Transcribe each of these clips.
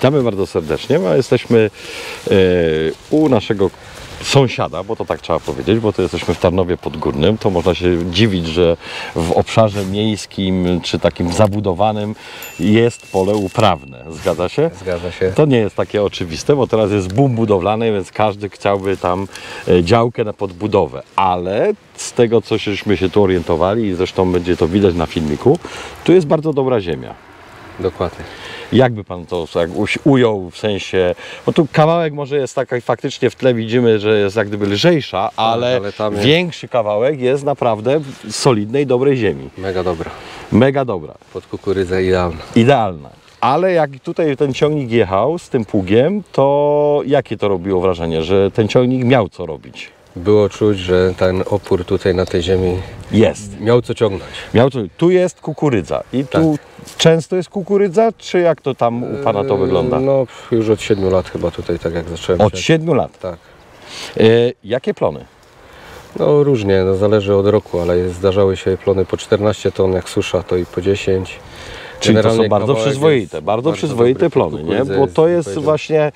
Witamy bardzo serdecznie. Jesteśmy u naszego sąsiada, bo to tak trzeba powiedzieć, bo to jesteśmy w Tarnowie Podgórnym. To można się dziwić, że w obszarze miejskim czy takim zabudowanym jest pole uprawne. Zgadza się? Zgadza się. To nie jest takie oczywiste, bo teraz jest boom budowlany, więc każdy chciałby tam działkę na podbudowę. Ale z tego, co żeśmy się tu orientowali i zresztą będzie to widać na filmiku, tu jest bardzo dobra ziemia. Dokładnie. Jakby Pan to ujął, w sensie, bo tu kawałek może jest taka, faktycznie w tle widzimy, że jest jak gdyby lżejsza, ale tam większy kawałek jest naprawdę solidnej, dobrej ziemi. Mega dobra. Mega dobra. Pod kukurydzę idealna. Idealna. Ale jak tutaj ten ciągnik jechał z tym pługiem, to jakie to robiło wrażenie, że ten ciągnik miał co robić? Było czuć, że ten opór tutaj na tej ziemi Jest. miał co ciągnąć. Tu jest kukurydza i tu często jest kukurydza, czy jak to tam u Pana to wygląda? No już od 7 lat chyba tutaj, tak jak zacząłem. Od 7 lat? Tak. Jakie plony? No różnie, no, zależy od roku, ale zdarzały się plony po 14 ton, jak susza to i po 10. Czyli to są Generalnie bardzo kawałek przyzwoite, jest bardzo przyzwoite dobry. plony, nie? Kukurydza Bo to jest powiedział. właśnie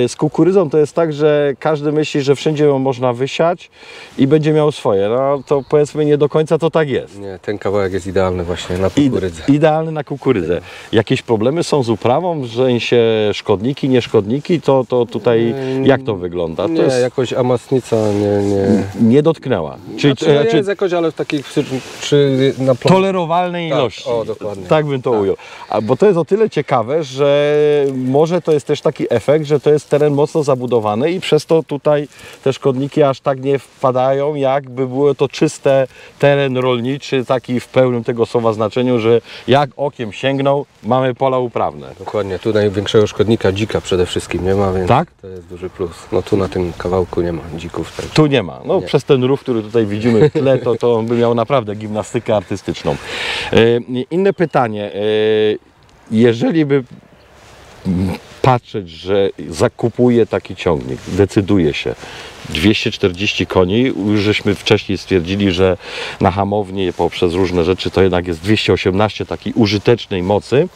z kukurydzą to jest tak, że każdy myśli, że wszędzie ją można wysiać i będzie miał swoje. No to powiedzmy nie do końca to tak jest. Nie, ten kawałek jest idealny właśnie na kukurydzę. Idealny na kukurydzę. Jakieś problemy są z uprawą, że się szkodniki, nieszkodniki, to tutaj jak to wygląda? To Nie, jest, jakoś amasnica nie dotknęła. Znaczy, jest jakoś, ale w takich czy na tolerowalnej Tak, ilości. o, dokładnie. Tak bym to ujął. Bo to jest o tyle ciekawe, że może to jest też taki efekt, że to jest teren mocno zabudowany i przez to tutaj te szkodniki aż tak nie wpadają, jakby było to czyste teren rolniczy, taki w pełnym tego słowa znaczeniu, że jak okiem sięgnął, mamy pola uprawne. Dokładnie, tu największego szkodnika dzika przede wszystkim nie ma, więc Tak? to jest duży plus. No tu na tym kawałku nie ma dzików. Tak. Tu nie ma. No, Nie. przez ten rów, który tutaj widzimy w tle, to on by miał naprawdę gimnastykę artystyczną. Inne pytanie. Jeżeli by patrzeć, że zakupuje taki ciągnik, decyduje się 240 koni, już żeśmy wcześniej stwierdzili, że na hamowni poprzez różne rzeczy to jednak jest 218 takiej użytecznej mocy,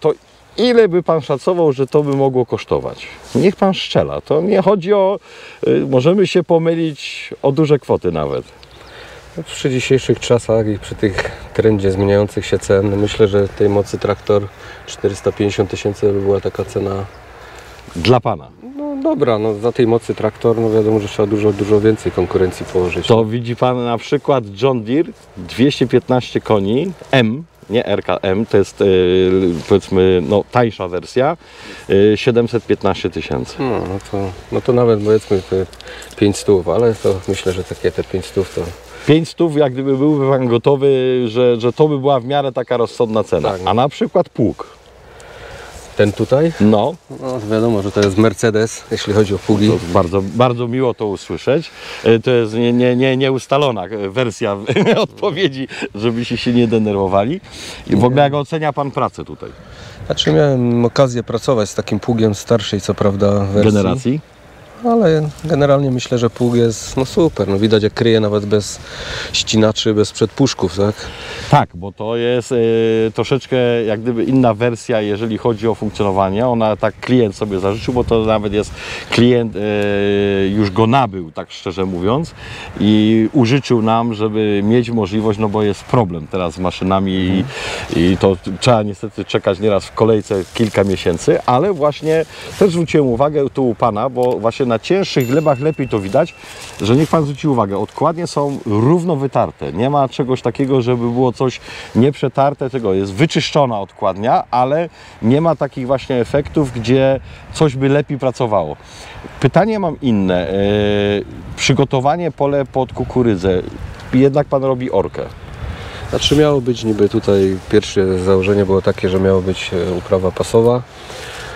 to ile by Pan szacował, że to by mogło kosztować? Niech Pan strzela. To nie chodzi o, możemy się pomylić o duże kwoty nawet. Przy dzisiejszych czasach i przy tych trendzie zmieniających się cen, myślę, że tej mocy traktor 450 tysięcy by była taka cena. Dla Pana. No dobra, no za tej mocy traktor, no wiadomo, że trzeba dużo więcej konkurencji położyć. To widzi Pan na przykład John Deere 215 koni M, nie RKM, to jest powiedzmy no, tańsza wersja, 715 tysięcy. No to nawet powiedzmy 500, ale to myślę, że takie te 500 to... 500, jak gdyby byłby Pan gotowy, że to by była w miarę taka rozsądna cena. Tak. A na przykład pług. Ten tutaj? No, No wiadomo, że to jest Mercedes, jeśli chodzi o pługi. to bardzo, bardzo miło to usłyszeć. To jest nieustalona wersja odpowiedzi, żebyście się nie denerwowali. I w ogóle jak ocenia Pan pracę tutaj? Znaczy miałem okazję pracować z takim pługiem starszej, co prawda, wersji. Generacji? Ale generalnie myślę, że pług jest no super, no widać jak kryje nawet bez ścinaczy, bez przedpuszków, tak? Tak, bo to jest troszeczkę jak gdyby inna wersja, jeżeli chodzi o funkcjonowanie. Ona tak klient sobie zażyczył, bo to nawet jest klient już go nabył, tak szczerze mówiąc, i użyczył nam, żeby mieć możliwość, no bo jest problem teraz z maszynami i to trzeba niestety czekać nieraz w kolejce kilka miesięcy, ale właśnie też zwróciłem uwagę tu u Pana, bo właśnie na cięższych glebach lepiej to widać, że niech Pan zwróci uwagę, odkładnie są równo wytarte. Nie ma czegoś takiego, żeby było coś nieprzetarte, tego jest wyczyszczona odkładnia, ale nie ma takich właśnie efektów, gdzie coś by lepiej pracowało. Pytanie mam inne. Przygotowanie pole pod kukurydzę. Jednak Pan robi orkę. Znaczy miało być niby tutaj, pierwsze założenie było takie, że miało być uprawa pasowa,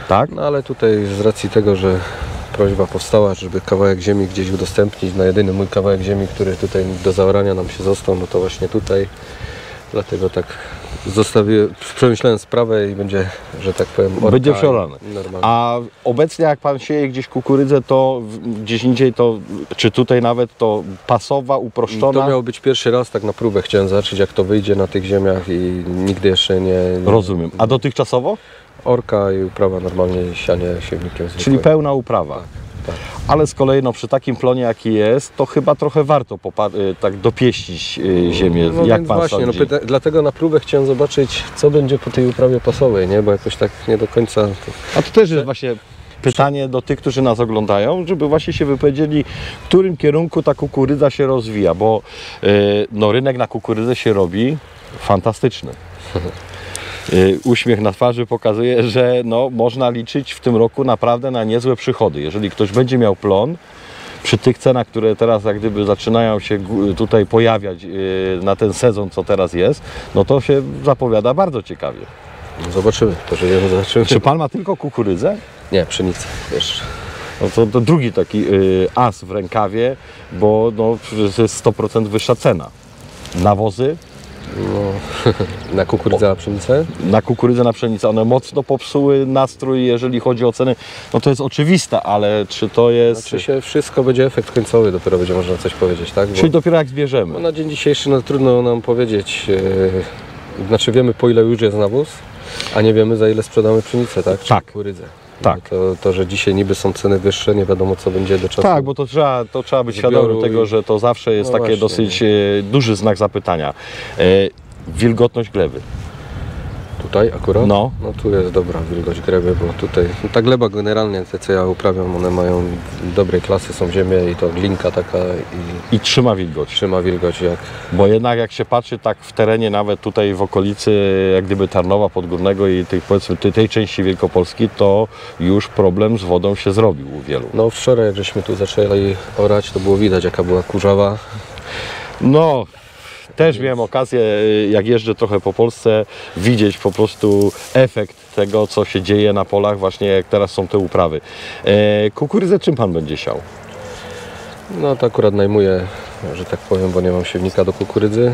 Tak? no ale tutaj z racji tego, że prośba powstała, żeby kawałek ziemi gdzieś udostępnić, na jedyny mój kawałek ziemi, który tutaj do zaorania nam się został, no to właśnie tutaj, dlatego tak przemyślałem sprawę i będzie, że tak powiem, orka. Będzie przeorane. Normalnie. A obecnie jak Pan sieje gdzieś kukurydzę, to gdzieś indziej to, czy tutaj nawet to pasowa, uproszczona? To miał być pierwszy raz, tak na próbę chciałem zobaczyć, jak to wyjdzie na tych ziemiach i nigdy jeszcze nie... Rozumiem. A dotychczasowo? orka i uprawa normalnie sianie siewnikiem zwykłym. Czyli pełna uprawa. Tak. Ale z kolei no, przy takim plonie jaki jest, to chyba trochę warto tak dopieścić ziemię. No Jak więc pan właśnie, sądzi? dlatego na próbę chciałem zobaczyć, co będzie po tej uprawie pasowej, nie? Bo jakoś tak nie do końca... A to też jest właśnie pytanie do tych, którzy nas oglądają, żeby właśnie się wypowiedzieli, w którym kierunku ta kukurydza się rozwija, bo no, rynek na kukurydzę się robi fantastyczny. Uśmiech na twarzy pokazuje, że no, można liczyć w tym roku naprawdę na niezłe przychody. Jeżeli ktoś będzie miał plon, przy tych cenach, które teraz jak gdyby zaczynają się tutaj pojawiać na ten sezon, co teraz jest, no to się zapowiada bardzo ciekawie. No zobaczymy, pożyjemy, zobaczymy. Czy pan ma tylko kukurydzę? Nie, pszenicę, wiesz. No to drugi taki as w rękawie, bo no, to jest 100% wyższa cena. Nawozy? No, na kukurydzę, a pszenicę? Na kukurydzę, na pszenicę, one mocno popsuły nastrój, jeżeli chodzi o ceny. No to jest oczywiste, ale czy to jest... Znaczy się wszystko będzie efekt końcowy, dopiero będzie można coś powiedzieć, tak? Bo, Czyli dopiero jak zbierzemy. no, na dzień dzisiejszy no, trudno nam powiedzieć, znaczy wiemy po ile już jest nawóz, a nie wiemy za ile sprzedamy pszenicę, tak? Czy Tak. kukurydzę. Tak. No, to, że dzisiaj niby są ceny wyższe, nie wiadomo co będzie do czasu. Tak, bo to trzeba być zbioru świadomym tego, i- że to zawsze jest No takie właśnie. dosyć duży znak zapytania. Wilgotność gleby. Tutaj akurat? No. No tu jest dobra wilgoć gleby, bo tutaj no, ta gleba generalnie, te co ja uprawiam, one mają dobrej klasy, są ziemie i to glinka taka i I trzyma wilgoć. trzyma wilgoć jak... Bo jednak jak się patrzy tak w terenie, nawet tutaj w okolicy jak gdyby Tarnowa Podgórnego i tej, powiedzmy, tej części Wielkopolski, to już problem z wodą się zrobił u wielu. No wczoraj jak żeśmy tu zaczęli orać, to było widać jaka była kurzawa. No, też miałem okazję, jak jeżdżę trochę po Polsce, widzieć po prostu efekt tego, co się dzieje na polach, właśnie jak teraz są te uprawy. Kukurydzę czym pan będzie siał? No to akurat najmuję, że tak powiem, bo nie mam siewnika do kukurydzy.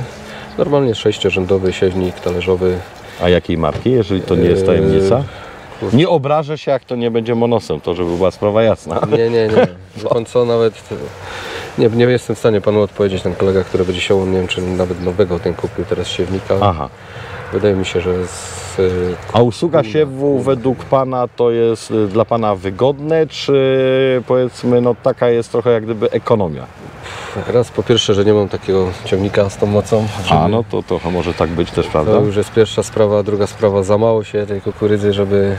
Normalnie 6-rzędowy siewnik talerzowy. A jakiej marki, jeżeli to nie jest tajemnica? Nie obrażę się, jak to nie będzie monosem, to żeby była sprawa jasna. Nie. Wie pan co, nawet nie jestem w stanie panu odpowiedzieć. Ten kolega, który będzie siał, nie wiem czy nawet nowego ten kupił teraz siewnika. Aha. Wydaje mi się, że z... A usługa siewu według pana to jest dla pana wygodne, czy powiedzmy, no taka jest trochę jak gdyby ekonomia? Raz po pierwsze, że nie mam takiego ciągnika z tą mocą. A no to trochę może tak być też, prawda? To już jest pierwsza sprawa, druga sprawa, za mało się tej kukurydzy, żeby...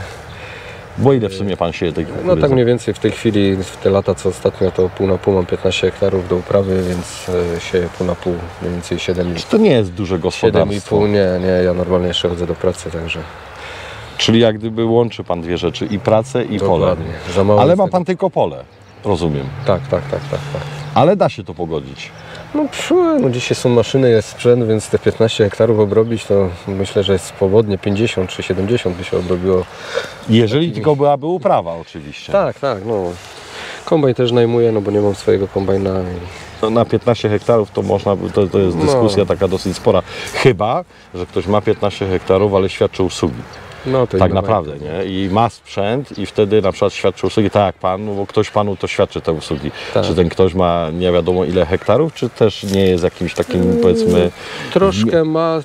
Bo ile w sumie pan sieje tej No kukurydzy? tak mniej więcej w tej chwili, w te lata co ostatnio, to pół na pół mam 15 hektarów do uprawy, więc sieję pół na pół, mniej więcej 7,5. Czy to nie jest duże gospodarstwo? 7,5 nie, ja normalnie jeszcze chodzę do pracy, także Czyli jak gdyby łączy pan dwie rzeczy, i pracę, i pole. dokładnie. Za mało Ale jest ma tego. pan tylko pole, rozumiem. Tak. Ale da się to pogodzić. No dzisiaj są maszyny, jest sprzęt, więc te 15 hektarów obrobić, to myślę, że swobodnie 50 czy 70 by się obrobiło. Jeżeli tylko byłaby uprawa oczywiście. Tak, no. Kombajn też najmuję, no bo nie mam swojego kombajna. No, na 15 hektarów to można, to jest dyskusja taka dosyć spora. Chyba, że ktoś ma 15 hektarów, ale świadczy usługi. No to Tak i naprawdę, nie? I ma sprzęt i wtedy na przykład świadczy usługi, tak jak pan, no bo ktoś panu to świadczy te usługi. Tak. Czy ten ktoś ma nie wiadomo ile hektarów, czy też nie jest jakimś takim powiedzmy, Troszkę ma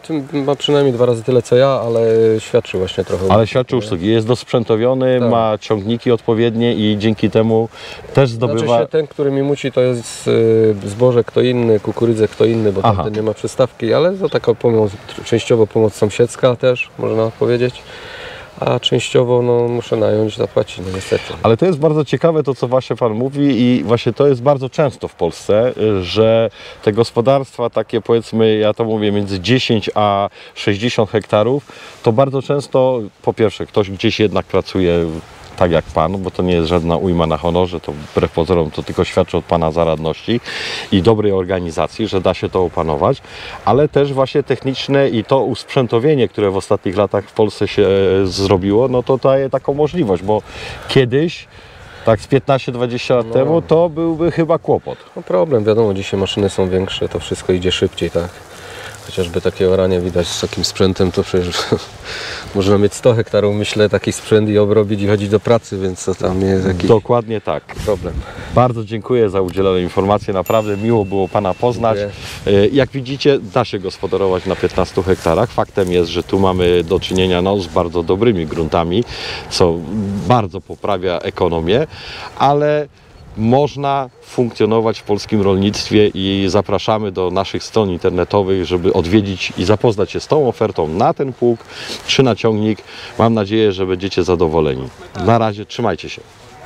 przynajmniej 2 razy tyle co ja, ale świadczy właśnie trochę. ale świadczy usługi. Jest dosprzętowiony, Tak. ma ciągniki odpowiednie i dzięki temu też zdobywa... Znaczy się ten, który mi muci, to jest zboże kto inny, kukurydzę kto inny, bo Aha. tamten nie ma przystawki, ale to taka pomoc, częściowo pomoc sąsiedzka też, można powiedzieć. A częściowo no, muszę nająć, zapłacić, no niestety. Ale to jest bardzo ciekawe to, co właśnie pan mówi i właśnie to jest bardzo często w Polsce, że te gospodarstwa takie powiedzmy, ja to mówię między 10 a 60 hektarów, to bardzo często po pierwsze ktoś gdzieś jednak pracuje tak jak pan, bo to nie jest żadna ujma na honorze, to wbrew pozorom to tylko świadczy od pana zaradności i dobrej organizacji, że da się to opanować, ale też właśnie techniczne i to usprzętowienie, które w ostatnich latach w Polsce się zrobiło, no to daje taką możliwość, bo kiedyś, tak z 15-20 lat temu, to byłby chyba kłopot. No problem, wiadomo, dzisiaj maszyny są większe, to wszystko idzie szybciej, tak. chociażby takie oranie widać z takim sprzętem, to przecież można mieć 100 hektarów, myślę, taki sprzęt i obrobić i chodzić do pracy, więc to tam nie jest jakiś Dokładnie tak. problem. Bardzo dziękuję za udzielone informacje, naprawdę miło było Pana poznać. Jak widzicie, da się gospodarować na 15 hektarach. Faktem jest, że tu mamy do czynienia z bardzo dobrymi gruntami, co bardzo poprawia ekonomię, ale można funkcjonować w polskim rolnictwie i zapraszamy do naszych stron internetowych, żeby odwiedzić i zapoznać się z tą ofertą na ten pług czy na ciągnik. Mam nadzieję, że będziecie zadowoleni. Na razie trzymajcie się.